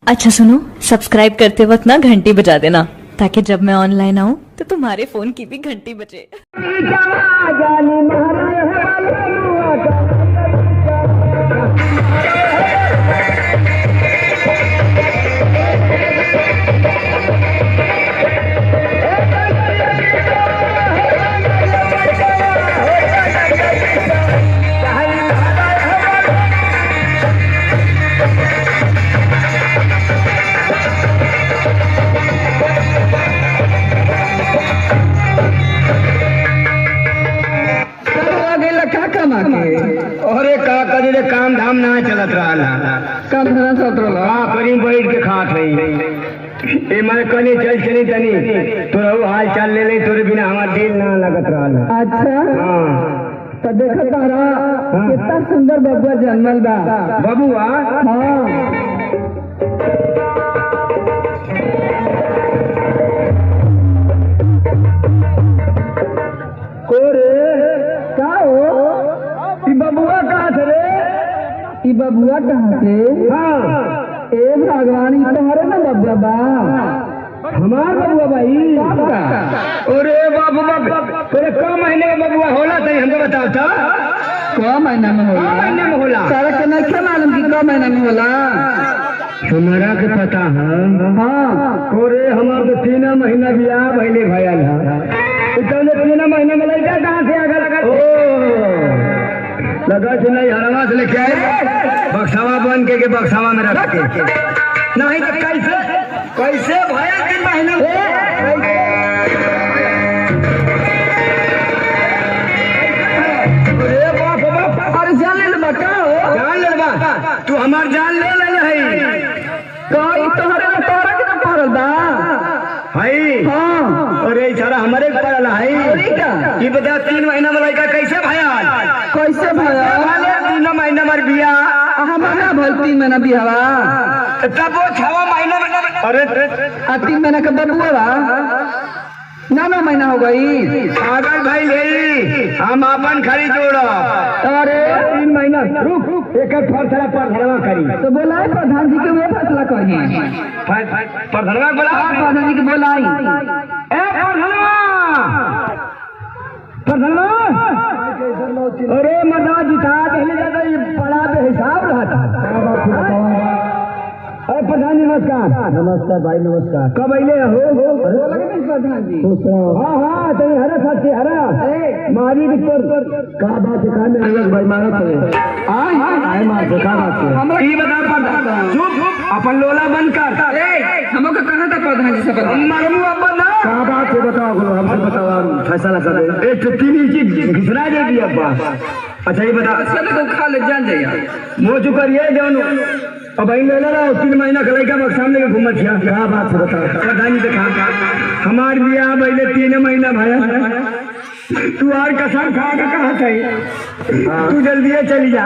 अच्छा सुनो, सब्सक्राइब करते वक्त ना घंटी बजा देना ताकि जब मैं ऑनलाइन आऊँ तो तुम्हारे फोन की भी घंटी बजे। अरे का करी रे, काम धाम ना चलत रहा। काम धंधा चलत रहा। हाँ, करी बैठ के खात रही। ए मैं कनी चल चली तनी तोरा हाल चाल ले ले, तोरे बिना हमार दिल ना लगत रहा। अच्छा हाँ तो देखत रहा कितना सुंदर बबुआ जन्मल बा। बबुआ हाँ का हो ई बबुआ कहाँ से रे? ई बबुआ कहाँ से? हाँ ए भगवान, ई तोहरे ना बबुआ बा? हमार बबुआ भाई। अरे बाबू तोरे क महीने में बबुआ होला तई हमको बताओ तो। क महीना में होला? क महीने में होला? सारा के नहीं मालूम कि क महीना में होला? हमारा के पता है। हाँ अरे हमार तो 3 महीना बियाह भइले भयल है। इतने 3 महीने में लड़का कहाँ से आगा लगा? लगा से नहीं, हरवा से लेके आए बक्सावा बन के बक्सावा में रख के। नहीं तो कैसे कैसे भया 3 महीना अरे जान ले बका हो, जान ले बा, तू हमार जान ले है। कोई तोहरे में तोरा के ना पड़ल बा? भाई हाँ अरे सारा हमारे पड़ल है। ये बता 3 महीना में लड़का कैसे भया? कैसे भया? 3 महीना में बियाह हमारा भल 3 महीना भी हवा, तब वो 6 महीना में। अरे 3 महीना का बबुआ बा, 9 महीना हो गई। पागल भाई ले, हम अपन खरीद जोड़ो। अरे 3 महीना रुक एक फैसला प्रधानवा करी। तो बोलाई प्रधान जी के वो फैसला करिए। प्रधानवा बोला, प्रधान जी के बोलाई। ए प्रधानवा अरे मदा जिता पहले ज्यादा ये बड़ा बेहिसाब रहा था। अरे प्रधान जी नमस्कार। नमस्कार भाई नमस्कार। कब अले हो? प्रधान जी हाँ हाँ तो हरा साथी हरा मारी पर का बात है? कान में भाई मारा तो आए मार से का बात है? हम ये बता प्रधान चुप अपन लोला बंद कर। हमको कहना था प्रधान जी से मारू अब ना का बात है? बताओ हमसे बताओ, हम फैसला कर दे। एक 3 चीज घिसरा दे दी अब्बा। अच्छा ये बता, चलो तो खा ले जान जाइए। मुँह चुकरिए दोनों अब ले ला 3 महीना का लड़का बक सामने के घूमत किया। क्या बात है बता प्रधान जी? देखा हमार बियाह पहले 3 महीना भाया, तू और कसम खा के कहा था तू जल्दी चली जा।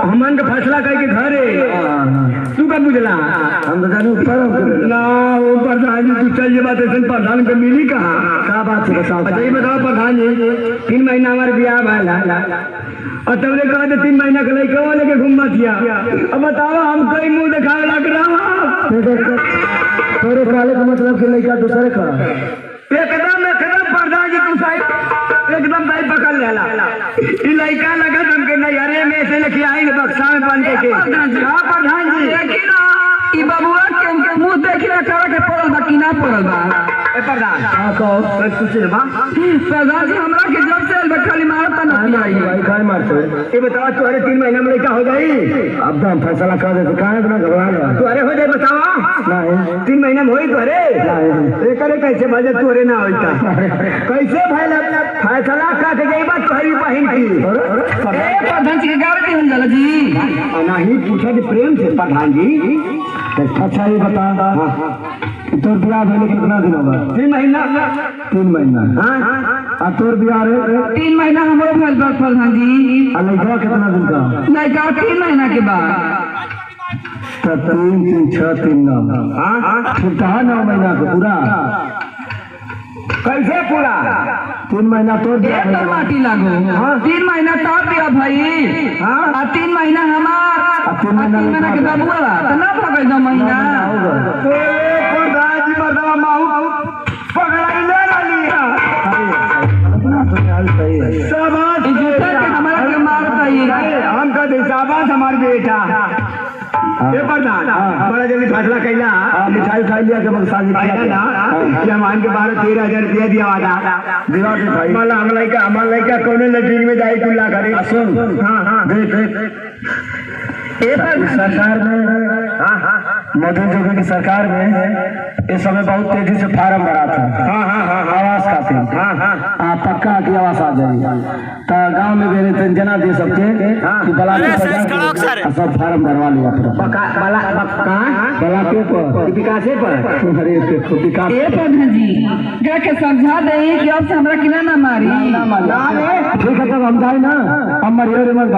हमन का फैसला करके घर है, तू का बुझला? हम जानू ना वो प्रधान जी तू चल, ये बात ऐसे प्रधान को मिली कहा? क्या बात है बताओ? अच्छा ये बताओ प्रधान जी, 3 महीना हमारे बियाह भाला और तबले कहा 3 महीना का लड़का लेके घूमना किया। अब बताओ हम कई मुंह दिखावे लग रहा तोरे काले का मतलब कि लड़का दूसरे का? एकदम प्रधान जी तू साहब एकदम भाई पकड़ लेला। ये लड़का लगा तुमके नैहरे में से लेके आई बक्सा में बन के। हाँ प्रधान जी देखी ना ई बबुआ के मुंह देख ले करे के पड़ल बा कि ना पड़ल बा? प्रधान हां कहो कुछ बा। प्रधान जी हमरा के जब से आइल खाली मारता ना नहीं भाई काय मारते? ये बताओ तुम्हारे 3 महीना में लड़का हो जाई? अब तो हम फैसला कर दे, काहे इतना घबरा रहा? तुम्हारे हो जाए बताओ। नहीं 3 महीना में होई तुम्हारे? ये करे कैसे भाई तुम्हारे ना होता? कैसे भाई फैसला का के गई बात तुम्हारी बहन की? प्रधान जी के गाड़ी दिहल जाला जी। नहीं पूछा प्रेम से प्रधान जी। अच्छा ये बता तोर बियाह भेले कितना दिन होगा? 3 महीना। 3 महीना। हाँ तोर बियाह रे 3 महीना हमरो भेल बा प्रधान जी। लड़का कितना दिन का? लड़का 3 महीना के बाद। 3 3 6 3 9 हाँ फिर कहा 9 महीना का पूरा कैसे पूरा 3 महीना तो एक तो माटी लागो 3 महीना तो दिया भाई हाँ 3 महीना हमार 3 महीना के बबुआ तो ना भगे 2 महीना प्रधान जी मर्दवा माहू पकड़ाई ले लिया शाबाश हमारा के मारता ही हम कहते शाबाश हमार बेटा ये प्रधान बड़ा जल्दी फैसला कैला मिठाई खाई लिया के शादी किया ना जमान के 12-13 हजार रुपया दिया वादा दिवा के भाई माला हमार लड़का कौन लैट्रिन में जाई कुल्ला करे सुन हां सरकार में मधु जोगी की सरकार में इस समय बहुत तेजी से फार्म भरा था आवास खातिर पक्का की आवास आ जाएगी तो गांव में मेरे जना दे सकते कि सब फार्म भरवा लिया बलाके पर विकासे पर अरे विकास प्रधान जी क्या के समझा दे कि अब से हमरा किना ना मारी ठीक है तब हम जाए ना हम मरियो रे मत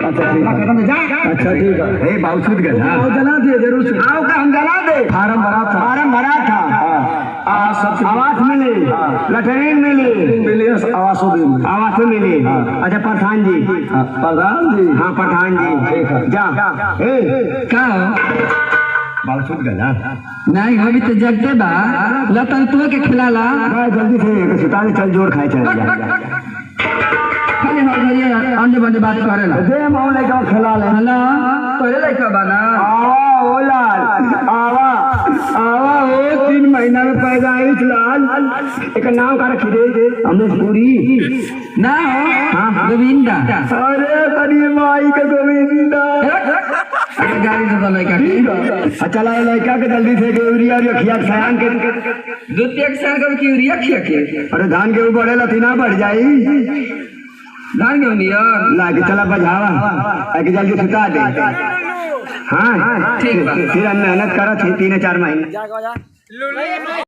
अच्छा ठीक है बहुत छूट गया जला दिए जरूर आओ का हम जला दे फार्म भरा था आवास मिले लैट्रिन मिले आवास मिले अच्छा प्रधान जी हाँ प्रधान जी जा का बहुत छूट गया नहीं अभी तो जगते बा लता तू के खिलाला जल्दी से सुताने चल जोर खाए चल खाली हो गई अंडे बंदे बात करेला दे माऊ लेके खिला ले हेलो तोरे लइका बा ना आवा ओ लाल आवा ओ 3 महीना में पैदा आई लाल एक नाम का रखी दे अमरीश पुरी ना हो गोविंदा अरे तनी माई के गोविंदा गाड़ी दे लइका चला लड़का के जल्दी से यूरिया खिया सयान के द्वितीय साल का की यूरिया खिया के अरे धान के ऊपर बढ़ेला तीना बढ़ जाई धान के निया लाके चला बजावा आके जल्दी सुता दे हाँ ठीक बा फिर मेहनत करा 3-4 महीने